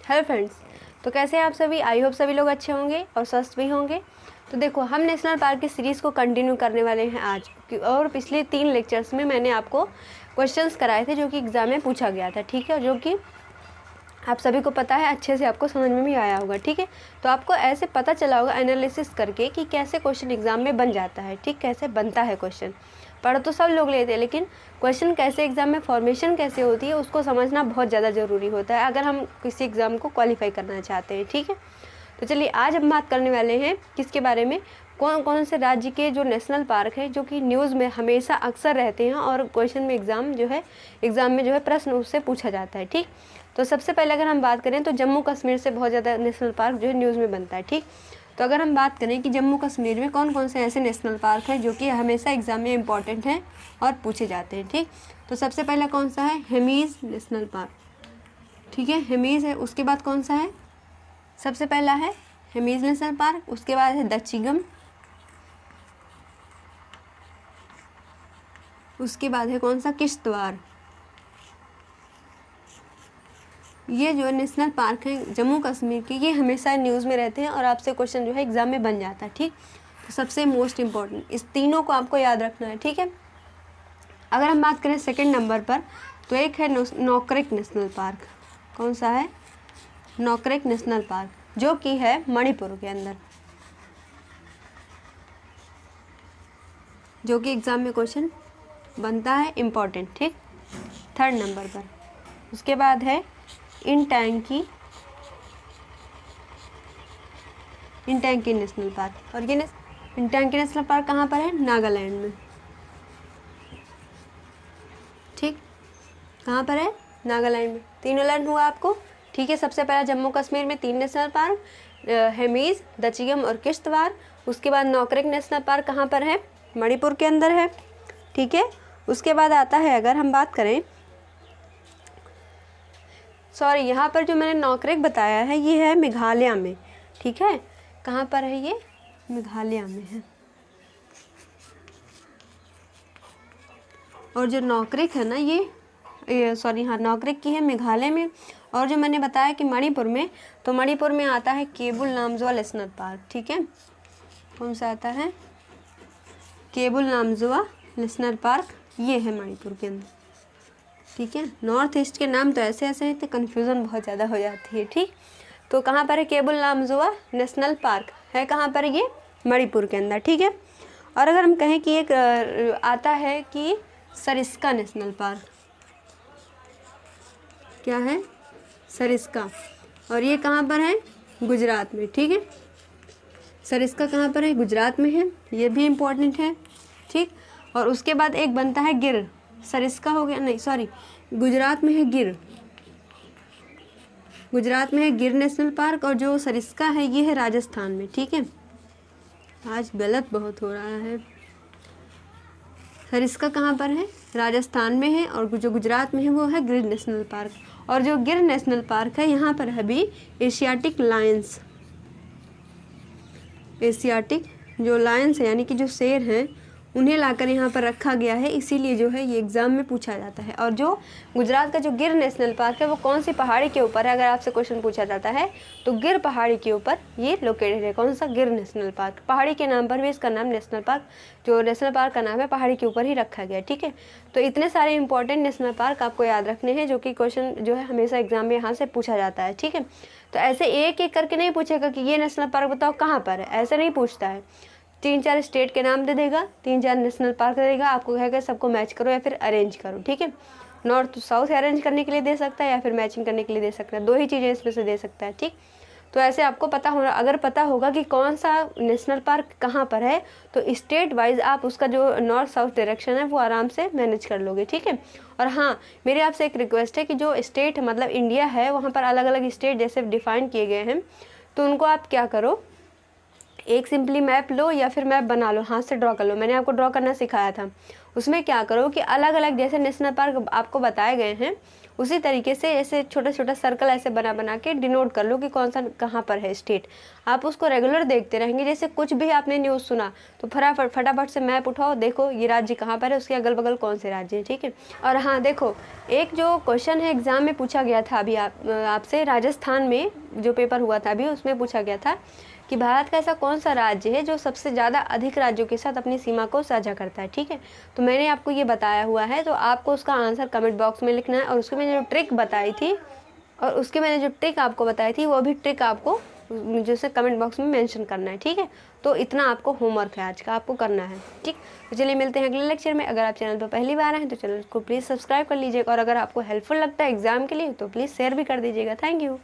Hello friends, तो कैसे हैं आप सभी। आई होप सभी लोग अच्छे होंगे और स्वस्थ भी होंगे। तो देखो, हम नेशनल पार्क की सीरीज़ को कंटिन्यू करने वाले हैं आज। और पिछले 3 लेक्चर्स में मैंने आपको क्वेश्चंस कराए थे जो कि एग्ज़ाम में पूछा गया था, ठीक है, जो कि आप सभी को पता है, अच्छे से आपको समझ में भी आया होगा, ठीक है। तो आपको ऐसे पता चला होगा एनालिसिस करके कि कैसे क्वेश्चन एग्ज़ाम में बन जाता है, ठीक, कैसे बनता है क्वेश्चन। पढ़ तो सब लोग लेते हैं, लेकिन क्वेश्चन कैसे एग्ज़ाम में फॉर्मेशन कैसे होती है उसको समझना बहुत ज़्यादा ज़रूरी होता है अगर हम किसी एग्ज़ाम को क्वालिफाई करना चाहते हैं, ठीक है। तो चलिए, आज हम बात करने वाले हैं किसके बारे में, कौन कौन से राज्य के जो नेशनल पार्क है जो कि न्यूज़ में हमेशा अक्सर रहते हैं और क्वेश्चन में एग्ज़ाम में जो है प्रश्न उससे पूछा जाता है, ठीक। तो सबसे पहले अगर हम बात करें तो जम्मू कश्मीर से बहुत ज़्यादा नेशनल पार्क जो है न्यूज़ में बनता है, ठीक। तो अगर हम बात करें कि जम्मू कश्मीर में कौन कौन से ऐसे नेशनल पार्क हैं जो कि हमेशा एग्ज़ाम में इम्पॉर्टेंट हैं और पूछे जाते हैं, ठीक। तो सबसे पहला कौन सा है, हेमीज़ नेशनल पार्क, ठीक है, हेमीज़ है। उसके बाद कौन सा है, सबसे पहला है हेमीज़ नेशनल पार्क। उसके बाद है दचिगम, उसके बाद है कौन सा, किश्तवाड़। ये जो नेशनल पार्क हैं जम्मू कश्मीर के, ये हमेशा न्यूज़ में रहते हैं और आपसे क्वेश्चन जो है एग्ज़ाम में बन जाता है, ठीक। तो सबसे मोस्ट इम्पॉर्टेंट इस तीनों को आपको याद रखना है, ठीक है। अगर हम बात करें सेकंड नंबर पर, तो एक है नोकरेक नेशनल पार्क। कौन सा है, नोकरेक नेशनल पार्क, जो कि है मणिपुर के अंदर, जो कि एग्ज़ाम में क्वेश्चन बनता है इम्पॉर्टेंट, ठीक, थर्ड नंबर पर। उसके बाद है इंटैंकी नेशनल पार्क। और ये इंटैंकी नेशनल पार्क कहाँ पर है, नागालैंड में, ठीक, कहाँ पर है, नागालैंड में। तीनों लर्न हुआ आपको, ठीक है। सबसे पहला जम्मू कश्मीर में 3 नेशनल पार्क, हेमीज़, दचिगम और किश्तवाड़। उसके बाद नोकरेक नेशनल पार्क कहाँ पर है, मणिपुर के अंदर है, ठीक है। उसके बाद आता है, अगर हम बात करें, सॉरी, यहाँ पर जो मैंने नोकरेक बताया है ये है मेघालय में, ठीक है। कहाँ पर है ये, मेघालय में है। और जो नोकरेक है ना, ये सॉरी, हाँ, नोकरेक की है मेघालय में। और जो मैंने बताया कि मणिपुर में, तो मणिपुर में आता है केबुल लामजोआ नेशनल पार्क, ठीक है। कौन सा आता है, केबुल लामजोआ नेशनल पार्क, ये है मणिपुर के अंदर, ठीक है। नॉर्थ ईस्ट के नाम तो ऐसे ऐसे हैं तो कन्फ्यूज़न बहुत ज़्यादा हो जाती है, ठीक। तो कहाँ पर है केबुल लामजोआ नेशनल पार्क, है कहाँ पर, ये मणिपुर के अंदर, ठीक है। और अगर हम कहें कि एक आता है कि सरिस्का नेशनल पार्क, क्या है, सरिस्का, और ये कहाँ पर है, गुजरात में, ठीक है। सरिस्का कहाँ पर है, गुजरात में है, ये भी इम्पोर्टेंट है, ठीक। और उसके बाद एक बनता है गिर, सरिस्का हो गया, नहीं सॉरी, गुजरात में है गिर, गुजरात में है गिर नेशनल पार्क। और जो सरिस्का है ये है राजस्थान में, ठीक है। आज गलत बहुत हो रहा है, सरिस्का कहाँ पर है, राजस्थान में है, और जो गुजरात में है वो है गिर नेशनल पार्क। और जो गिर नेशनल पार्क है यहाँ पर है भी एशियाटिक लायंस, एशियाटिक जो लायंस है यानी कि जो शेर हैं उन्हें लाकर यहाँ पर रखा गया है, इसीलिए जो है ये एग्ज़ाम में पूछा जाता है। और जो गुजरात का जो गिर नेशनल पार्क है वो कौन सी पहाड़ी के ऊपर है, अगर आपसे क्वेश्चन पूछा जाता है तो गिर पहाड़ी के ऊपर ये लोकेटेड है। कौन सा, गिर नेशनल पार्क, पहाड़ी के नाम पर भी इसका नाम नेशनल पार्क, जो नेशनल पार्क का नाम है पहाड़ी के ऊपर ही रखा गया, ठीक है। तो इतने सारे इंपॉर्टेंट नेशनल पार्क आपको याद रखने हैं जो कि क्वेश्चन जो है हमेशा एग्जाम में यहाँ से पूछा जाता है, ठीक है। तो ऐसे एक एक करके नहीं पूछेगा कि ये नेशनल पार्क बताओ कहाँ पर है, ऐसे नहीं पूछता है। 3-4 स्टेट के नाम दे देगा, 3-4 नेशनल पार्क दे देगा, आपको कहेगा सबको मैच करो या फिर अरेंज करो, ठीक है। नॉर्थ टू साउथ अरेंज करने के लिए दे सकता है या फिर मैचिंग करने के लिए दे सकता है, 2 ही चीज़ें इसमें से दे सकता है, ठीक। तो ऐसे आपको पता होना, अगर पता होगा कि कौन सा नेशनल पार्क कहाँ पर है तो स्टेट वाइज आप उसका जो नॉर्थ साउथ डायरेक्शन है वो आराम से मैनेज कर लोगे, ठीक है। और हाँ, मेरी आपसे एक रिक्वेस्ट है कि जो स्टेट मतलब इंडिया है वहाँ पर अलग अलग स्टेट जैसे डिफाइन किए गए हैं, तो उनको आप क्या करो, एक सिंपली मैप लो या फिर मैप बना लो, हाथ से ड्रॉ कर लो, मैंने आपको ड्रॉ करना सिखाया था। उसमें क्या करो कि अलग अलग जैसे नेशनल पार्क आपको बताए गए हैं उसी तरीके से ऐसे छोटा छोटा सर्कल ऐसे बना बना के डिनोट कर लो कि कौन सा कहाँ पर है स्टेट। आप उसको रेगुलर देखते रहेंगे, जैसे कुछ भी आपने न्यूज़ सुना तो फटाफट से मैप उठाओ, देखो ये राज्य कहाँ पर है, उसके अगल बगल कौन से राज्य हैं, ठीक है। और हाँ देखो, एक जो क्वेश्चन है एग्ज़ाम में पूछा गया था अभी आपसे, राजस्थान में जो पेपर हुआ था अभी, उसमें पूछा गया था कि भारत का ऐसा कौन सा राज्य है जो सबसे ज़्यादा अधिक राज्यों के साथ अपनी सीमा को साझा करता है, ठीक है। तो मैंने आपको ये बताया हुआ है, तो आपको उसका आंसर कमेंट बॉक्स में लिखना है। और उसकी मैंने जो ट्रिक बताई थी वो भी ट्रिक आपको जैसे कमेंट बॉक्स में मेंशन करना है, ठीक है। तो इतना आपको होमवर्क है आज का, आपको करना है, ठीक। तो चलिए मिलते हैं अगले लेक्चर में। अगर आप चैनल पर पहली बार आए हैं तो चैनल को प्लीज़ सब्सक्राइब कर लीजिएगा, और अगर आपको हेल्पफुल लगता है एग्जाम के लिए तो प्लीज़ शेयर भी कर दीजिएगा। Thank you.